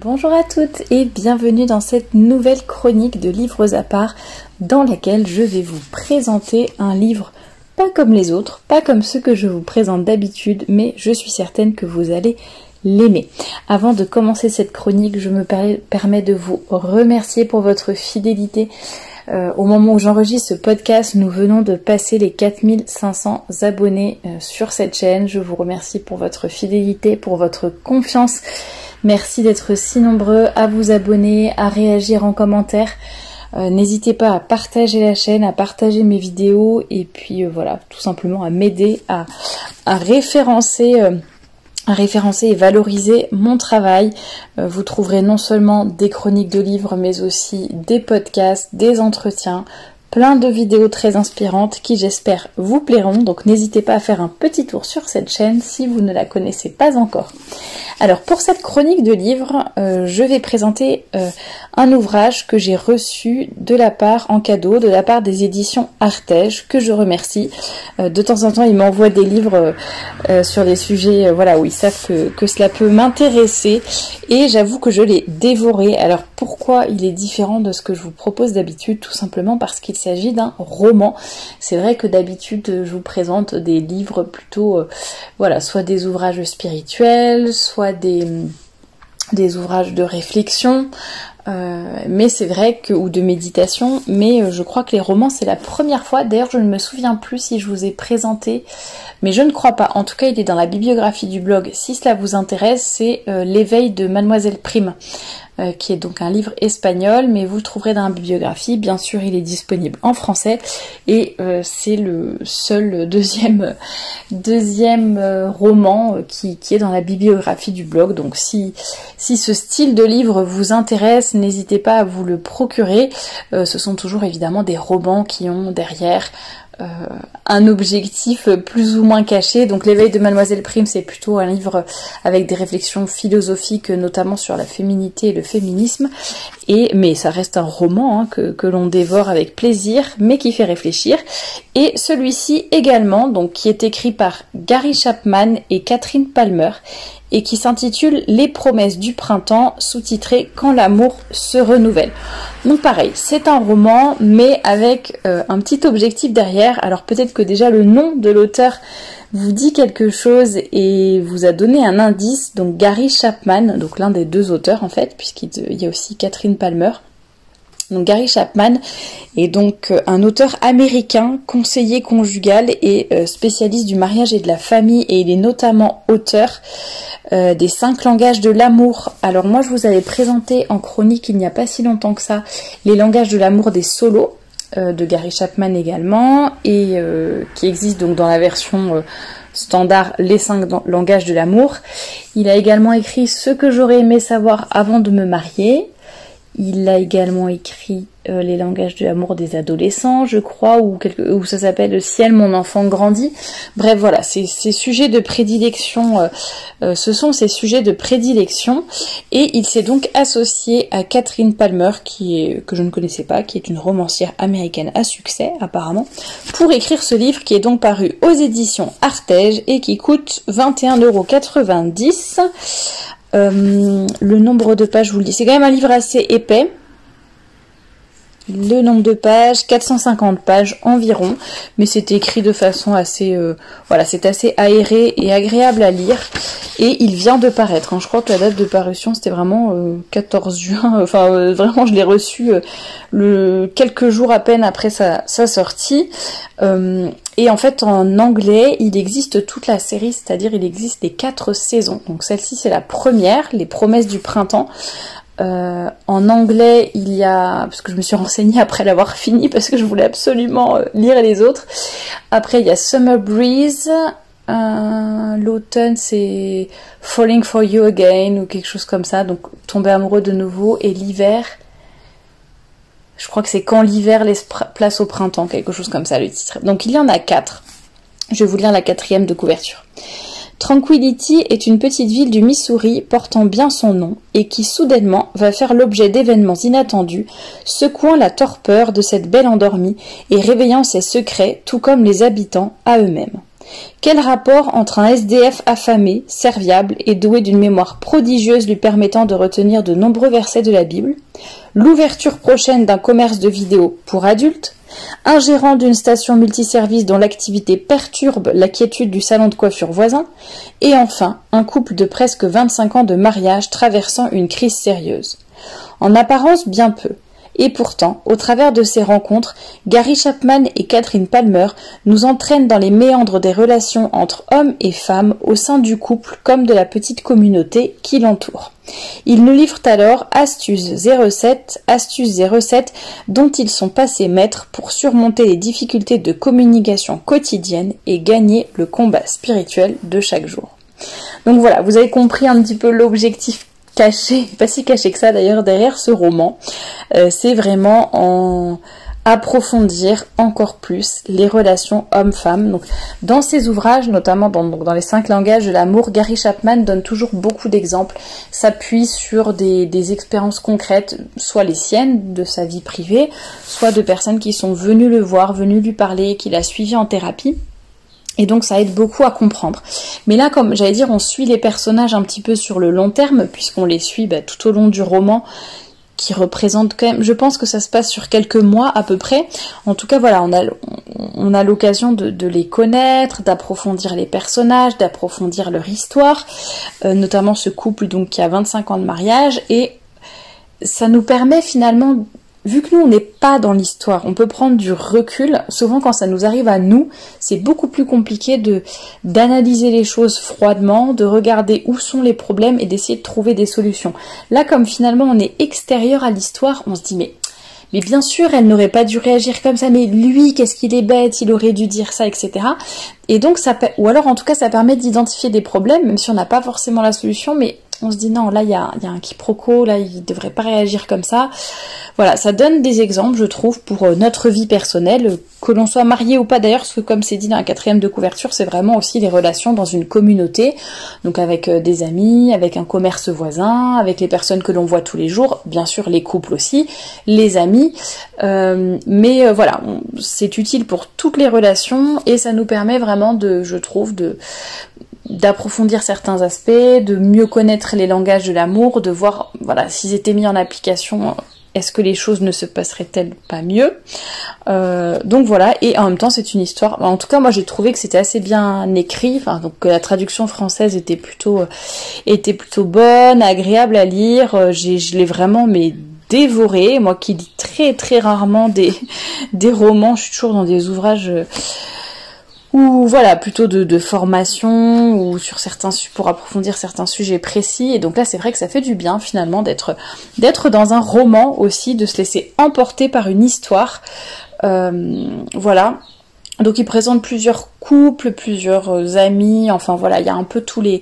Bonjour à toutes et bienvenue dans cette nouvelle chronique de livres à part dans laquelle je vais vous présenter un livre pas comme les autres, pas comme ceux que je vous présente d'habitude, mais je suis certaine que vous allez l'aimer. Avant de commencer cette chronique, je me permets de vous remercier pour votre fidélité. Au moment où j'enregistre ce podcast, nous venons de passer les 4500 abonnés sur cette chaîne. Je vous remercie pour votre fidélité, pour votre confiance. Merci d'être si nombreux à vous abonner, à réagir en commentaire. N'hésitez pas à partager la chaîne, à partager mes vidéos et puis voilà, tout simplement à m'aider à référencer et valoriser mon travail. Vous trouverez non seulement des chroniques de livres, mais aussi des podcasts, des entretiens, plein de vidéos très inspirantes qui j'espère vous plairont. Donc n'hésitez pas à faire un petit tour sur cette chaîne si vous ne la connaissez pas encore. Alors pour cette chronique de livres, je vais présenter un ouvrage que j'ai reçu en cadeau de la part des éditions Artege, que je remercie. De temps en temps, ils m'envoient des livres sur des sujets où ils savent que cela peut m'intéresser. Et j'avoue que je l'ai dévoré. Alors pourquoi il est différent de ce que je vous propose d'habitude? Tout simplement parce qu'il s'agit d'un roman. C'est vrai que d'habitude, je vous présente des livres plutôt, soit des ouvrages spirituels, soit des ouvrages de réflexion, mais c'est vrai ou de méditation, mais je crois que les romans c'est la première fois. D'ailleurs je ne me souviens plus si je vous ai présenté, mais je ne crois pas. En tout cas il est dans la bibliographie du blog si cela vous intéresse. C'est L'éveil de Mademoiselle Prime, qui est donc un livre espagnol, mais vous le trouverez dans la bibliographie. Bien sûr, il est disponible en français et c'est le seul deuxième roman qui est dans la bibliographie du blog. Donc si ce style de livre vous intéresse, n'hésitez pas à vous le procurer. Ce sont toujours évidemment des romans qui ont derrière un objectif plus ou moins caché. Donc L'éveil de Mademoiselle Prime, c'est plutôt un livre avec des réflexions philosophiques, notamment sur la féminité et le féminisme, mais ça reste un roman que l'on dévore avec plaisir, mais qui fait réfléchir. Et celui-ci également, donc qui est écrit par Gary Chapman et Catherine Palmer, et qui s'intitule Les promesses du printemps, sous-titré Quand l'amour se renouvelle. Donc pareil, c'est un roman, mais avec un petit objectif derrière. Alors peut-être que déjà le nom de l'auteur vous dit quelque chose et vous a donné un indice. Donc Gary Chapman, donc l'un des deux auteurs en fait, puisqu'il y a aussi Catherine Palmer. Donc Gary Chapman est donc un auteur américain, conseiller conjugal et spécialiste du mariage et de la famille, et il est notamment auteur des 5 langages de l'amour. Alors moi je vous avais présenté en chronique il n'y a pas si longtemps que ça les langages de l'amour des solos de Gary Chapman également, et qui existe donc dans la version standard les 5 langages de l'amour. Il a également écrit Ce que j'aurais aimé savoir avant de me marier. Il a également écrit les langages de l'amour des adolescents, je crois, ou ça s'appelle Ciel, mon enfant grandit. Bref, voilà, ces sujets de prédilection, ce sont ses sujets de prédilection. Et il s'est donc associé à Catherine Palmer, que je ne connaissais pas, qui est une romancière américaine à succès, apparemment, pour écrire ce livre qui est donc paru aux éditions Artege et qui coûte 21,90 €. Le nombre de pages, je vous le dis, c'est quand même un livre assez épais. Le nombre de pages, 450 pages environ, mais c'est écrit de façon assez, c'est assez aéré et agréable à lire. Et il vient de paraître, je crois que la date de parution c'était vraiment 14 juin, vraiment je l'ai reçu quelques jours à peine après sa sortie. Et en fait en anglais il existe toute la série, c'est-à-dire il existe les 4 saisons. Donc celle-ci c'est la première, Les promesses du printemps. En anglais il y a, parce que je me suis renseignée après l'avoir fini parce que je voulais absolument lire les autres. Après il y a Summer Breeze, l'automne c'est Falling for You Again ou quelque chose comme ça, donc Tomber amoureux de nouveau, et l'hiver, je crois que c'est Quand l'hiver laisse place au printemps, quelque chose comme ça le titre. Donc il y en a 4. Je vais vous lire la 4e de couverture. Tranquility est une petite ville du Missouri portant bien son nom et qui soudainement va faire l'objet d'événements inattendus, secouant la torpeur de cette belle endormie et réveillant ses secrets tout comme les habitants à eux-mêmes. Quel rapport entre un SDF affamé, serviable et doué d'une mémoire prodigieuse lui permettant de retenir de nombreux versets de la Bible, l'ouverture prochaine d'un commerce de vidéos pour adultes, un gérant d'une station multiservice dont l'activité perturbe la quiétude du salon de coiffure voisin, et enfin un couple de presque 25 ans de mariage traversant une crise sérieuse. En apparence bien peu. Et pourtant, au travers de ces rencontres, Gary Chapman et Catherine Palmer nous entraînent dans les méandres des relations entre hommes et femmes au sein du couple comme de la petite communauté qui l'entoure. Ils nous livrent alors astuces 07 dont ils sont passés maîtres pour surmonter les difficultés de communication quotidienne et gagner le combat spirituel de chaque jour. Donc voilà, vous avez compris un petit peu l'objectif caché, pas si caché que ça d'ailleurs derrière ce roman, c'est vraiment en approfondir encore plus les relations hommes-femmes. Donc dans ses ouvrages, notamment dans les 5 langages de l'amour, Gary Chapman donne toujours beaucoup d'exemples, s'appuie sur des expériences concrètes, soit les siennes de sa vie privée, soit de personnes qui sont venues le voir, venues lui parler, qu'il a suivi en thérapie. Et donc ça aide beaucoup à comprendre. Mais là, comme j'allais dire, on suit les personnages un petit peu sur le long terme, puisqu'on les suit tout au long du roman, qui représente quand même, je pense que ça se passe sur quelques mois à peu près. En tout cas, voilà, on a l'occasion de les connaître, d'approfondir les personnages, d'approfondir leur histoire, notamment ce couple donc qui a 25 ans de mariage, et ça nous permet finalement, vu que nous on n'est pas dans l'histoire, on peut prendre du recul. Souvent quand ça nous arrive à nous, c'est beaucoup plus compliqué d'analyser les choses froidement, de regarder où sont les problèmes et d'essayer de trouver des solutions. Là, comme finalement on est extérieur à l'histoire, on se dit mais bien sûr elle n'aurait pas dû réagir comme ça, mais lui qu'est-ce qu'il est bête, il aurait dû dire ça, etc. Et donc ou alors en tout cas ça permet d'identifier des problèmes, même si on n'a pas forcément la solution, mais on se dit non, là il y a un quiproquo, là il devrait pas réagir comme ça. Voilà, ça donne des exemples, je trouve, pour notre vie personnelle, que l'on soit marié ou pas d'ailleurs, parce que comme c'est dit dans la 4e de couverture, c'est vraiment aussi les relations dans une communauté, donc avec des amis, avec un commerce voisin, avec les personnes que l'on voit tous les jours, bien sûr les couples aussi, les amis, mais voilà, c'est utile pour toutes les relations et ça nous permet vraiment je trouve, d'approfondir certains aspects, de mieux connaître les langages de l'amour, de voir, voilà, s'ils étaient mis en application, est-ce que les choses ne se passeraient-elles pas mieux, donc voilà, et en même temps c'est une histoire, en tout cas moi j'ai trouvé que c'était assez bien écrit, donc que la traduction française était plutôt bonne, agréable à lire, je l'ai vraiment dévoré, moi qui lis très très rarement des romans, je suis toujours dans des ouvrages ou voilà, plutôt de formation ou sur pour approfondir certains sujets précis. Et donc là, c'est vrai que ça fait du bien finalement d'être dans un roman aussi, de se laisser emporter par une histoire. Voilà. Donc il présente plusieurs couples, plusieurs amis, enfin voilà, il y a un peu tous les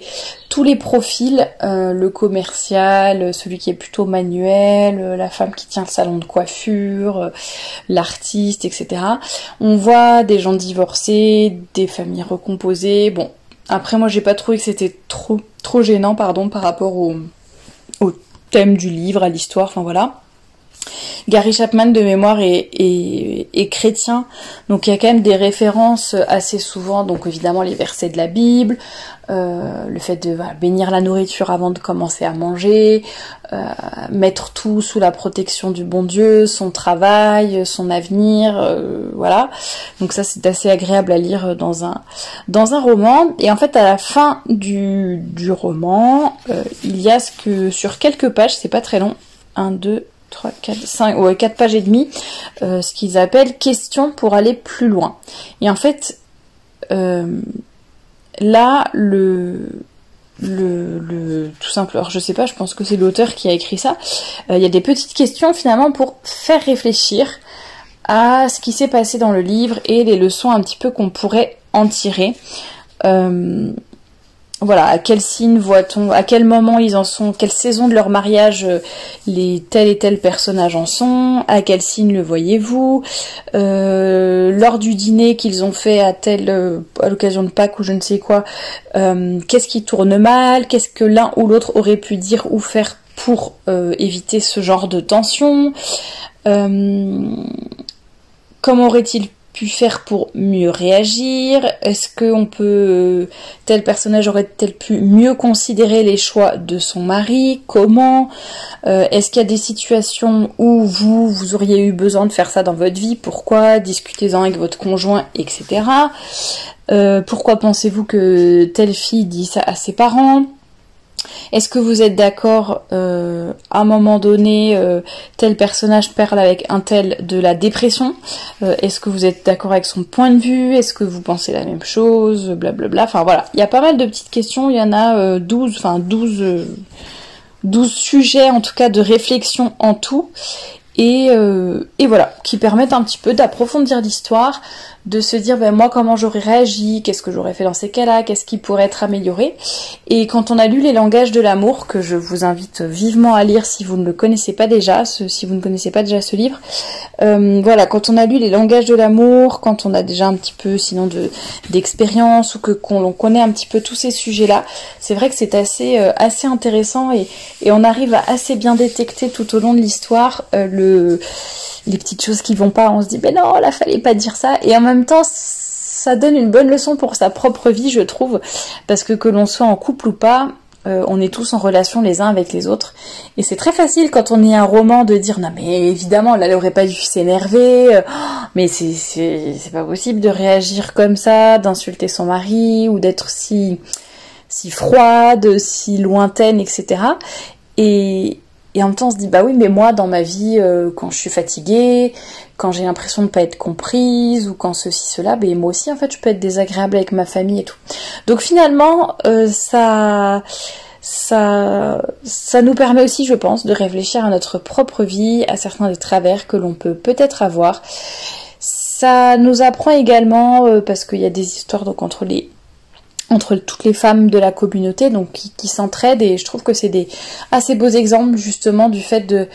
profils, le commercial, celui qui est plutôt manuel, la femme qui tient le salon de coiffure, l'artiste, etc. On voit des gens divorcés, des familles recomposées. Bon, après moi j'ai pas trouvé que c'était trop gênant, par rapport au thème du livre, à l'histoire, enfin voilà. Gary Chapman de mémoire est chrétien, donc il y a quand même des références assez souvent, donc évidemment les versets de la Bible, le fait de bénir la nourriture avant de commencer à manger, mettre tout sous la protection du bon Dieu, son travail, son avenir, voilà. Donc ça c'est assez agréable à lire dans un roman. Et en fait à la fin du roman, il y a sur quelques pages, c'est pas très long, 1, 2, 3, 4, 5, ouais, 4 pages et demie, ce qu'ils appellent questions pour aller plus loin. Et en fait, là, tout simple, alors je sais pas, je pense que c'est l'auteur qui a écrit ça, il y a des petites questions finalement pour faire réfléchir à ce qui s'est passé dans le livre et les leçons un petit peu qu'on pourrait en tirer. Voilà, à quel signe voit-on, à quel moment ils en sont, quelle saison de leur mariage tel et tel personnage en sont, à quel signe le voyez-vous, lors du dîner qu'ils ont fait à l'occasion de Pâques ou je ne sais quoi, qu'est-ce qui tourne mal, qu'est-ce que l'un ou l'autre aurait pu dire ou faire pour éviter ce genre de tension, comment aurait-il pu faire pour mieux réagir? Est-ce qu'on peut... tel personnage aurait-elle pu mieux considérer les choix de son mari? Comment? Est-ce qu'il y a des situations où vous auriez eu besoin de faire ça dans votre vie? Pourquoi? Discutez-en avec votre conjoint, etc. Pourquoi pensez-vous que telle fille dit ça à ses parents? Est-ce que vous êtes d'accord à un moment donné, tel personnage parle avec un tel de la dépression? Est-ce que vous êtes d'accord avec son point de vue? Est-ce que vous pensez la même chose? Blablabla. Enfin voilà, il y a pas mal de petites questions, il y en a 12 sujets en tout cas de réflexion en tout. Et voilà, qui permettent un petit peu d'approfondir l'histoire, de se dire ben moi comment j'aurais réagi, qu'est-ce que j'aurais fait dans ces cas-là, qu'est-ce qui pourrait être amélioré. Et quand on a lu Les Langages de l'amour, que je vous invite vivement à lire si vous ne le connaissez pas déjà, si vous ne connaissez pas déjà ce livre, voilà, quand on a lu Les Langages de l'amour, quand on a déjà un petit peu sinon d'expérience ou qu'on connaît un petit peu tous ces sujets-là, c'est vrai que c'est assez intéressant et on arrive à assez bien détecter tout au long de l'histoire les petites choses qui vont pas, on se dit ben non, là fallait pas dire ça, et en même temps ça donne une bonne leçon pour sa propre vie, je trouve, parce que l'on soit en couple ou pas, on est tous en relation les uns avec les autres, et c'est très facile quand on lit un roman de dire non mais évidemment là elle aurait pas dû s'énerver, mais c'est pas possible de réagir comme ça, d'insulter son mari ou d'être si froide, si lointaine, etc. Et en même temps, on se dit, bah oui, mais moi, dans ma vie, quand je suis fatiguée, quand j'ai l'impression de pas être comprise, ou quand ceci, cela, ben moi aussi, en fait, je peux être désagréable avec ma famille et tout. Donc finalement, ça nous permet aussi, je pense, de réfléchir à notre propre vie, à certains des travers que l'on peut peut-être avoir. Ça nous apprend également, parce qu'il y a des histoires donc entre toutes les femmes de la communauté, donc qui s'entraident, et je trouve que c'est des assez beaux exemples justement du fait de...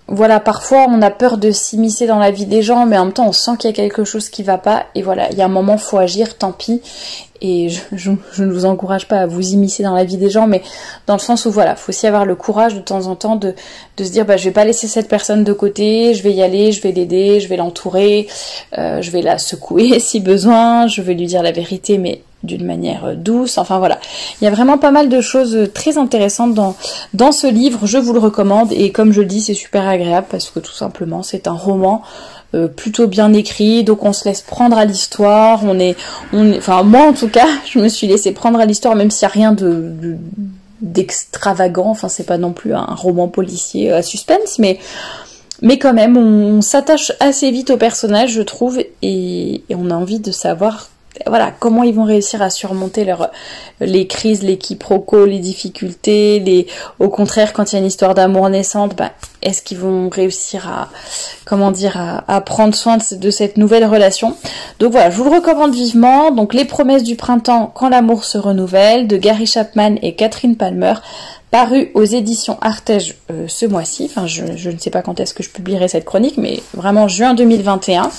Voilà, parfois on a peur de s'immiscer dans la vie des gens, mais en même temps on sent qu'il y a quelque chose qui va pas, et voilà, il y a un moment, faut agir, tant pis, et je ne vous encourage pas à vous immiscer dans la vie des gens, mais dans le sens où voilà, faut aussi avoir le courage de temps en temps de se dire bah je vais pas laisser cette personne de côté, je vais y aller, je vais l'aider, je vais l'entourer, je vais la secouer si besoin, je vais lui dire la vérité, mais d'une manière douce, enfin voilà. Il y a vraiment pas mal de choses très intéressantes dans ce livre, je vous le recommande, et comme je le dis, c'est super agréable parce que tout simplement c'est un roman plutôt bien écrit, donc on se laisse prendre à l'histoire, enfin moi en tout cas, je me suis laissée prendre à l'histoire, même s'il n'y a rien d'extravagant, enfin c'est pas non plus un roman policier à suspense, mais quand même on s'attache assez vite aux personnages, je trouve, et on a envie de savoir voilà, comment ils vont réussir à surmonter les crises, les quiproquos, les difficultés, au contraire, quand il y a une histoire d'amour naissante, est-ce qu'ils vont réussir à prendre soin de cette nouvelle relation? Donc voilà, je vous le recommande vivement. Donc Les Promesses du printemps, quand l'amour se renouvelle, de Gary Chapman et Catherine Palmer, paru aux éditions Artege ce mois-ci. Enfin, je ne sais pas quand est-ce que je publierai cette chronique, mais vraiment juin 2021.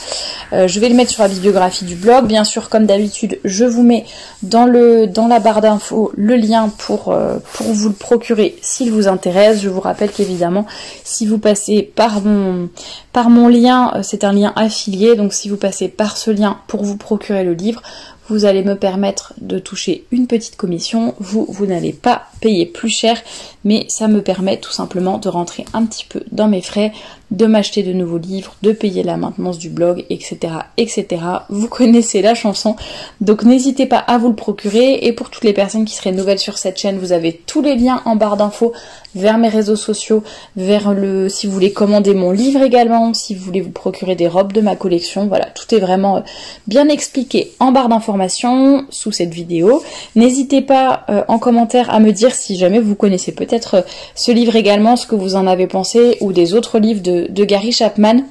Je vais le mettre sur la bibliographie du blog. Bien sûr, comme d'habitude, je vous mets dans la barre d'infos le lien pour vous le procurer s'il vous intéresse. Je vous rappelle qu'évidemment, si vous passez par mon lien, c'est un lien affilié, donc si vous passez par ce lien pour vous procurer le livre, vous allez me permettre de toucher une petite commission, vous n'allez pas payer plus cher, mais ça me permet tout simplement de rentrer un petit peu dans mes frais, de m'acheter de nouveaux livres, de payer la maintenance du blog, etc., etc. Vous connaissez la chanson, donc n'hésitez pas à vous le procurer, et pour toutes les personnes qui seraient nouvelles sur cette chaîne, vous avez tous les liens en barre d'infos vers mes réseaux sociaux, si vous voulez commander mon livre également, si vous voulez vous procurer des robes de ma collection, voilà, tout est vraiment bien expliqué en barre d'informations sous cette vidéo. N'hésitez pas en commentaire à me dire si jamais vous connaissez peut-être ce livre également, ce que vous en avez pensé, ou des autres livres de Gary Chapman.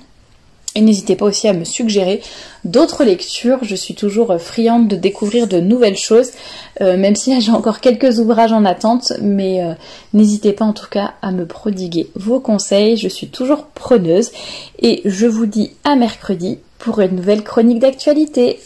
Et n'hésitez pas aussi à me suggérer d'autres lectures, je suis toujours friande de découvrir de nouvelles choses, même si là j'ai encore quelques ouvrages en attente, mais n'hésitez pas en tout cas à me prodiguer vos conseils, je suis toujours preneuse, et je vous dis à mercredi pour une nouvelle chronique d'actualité.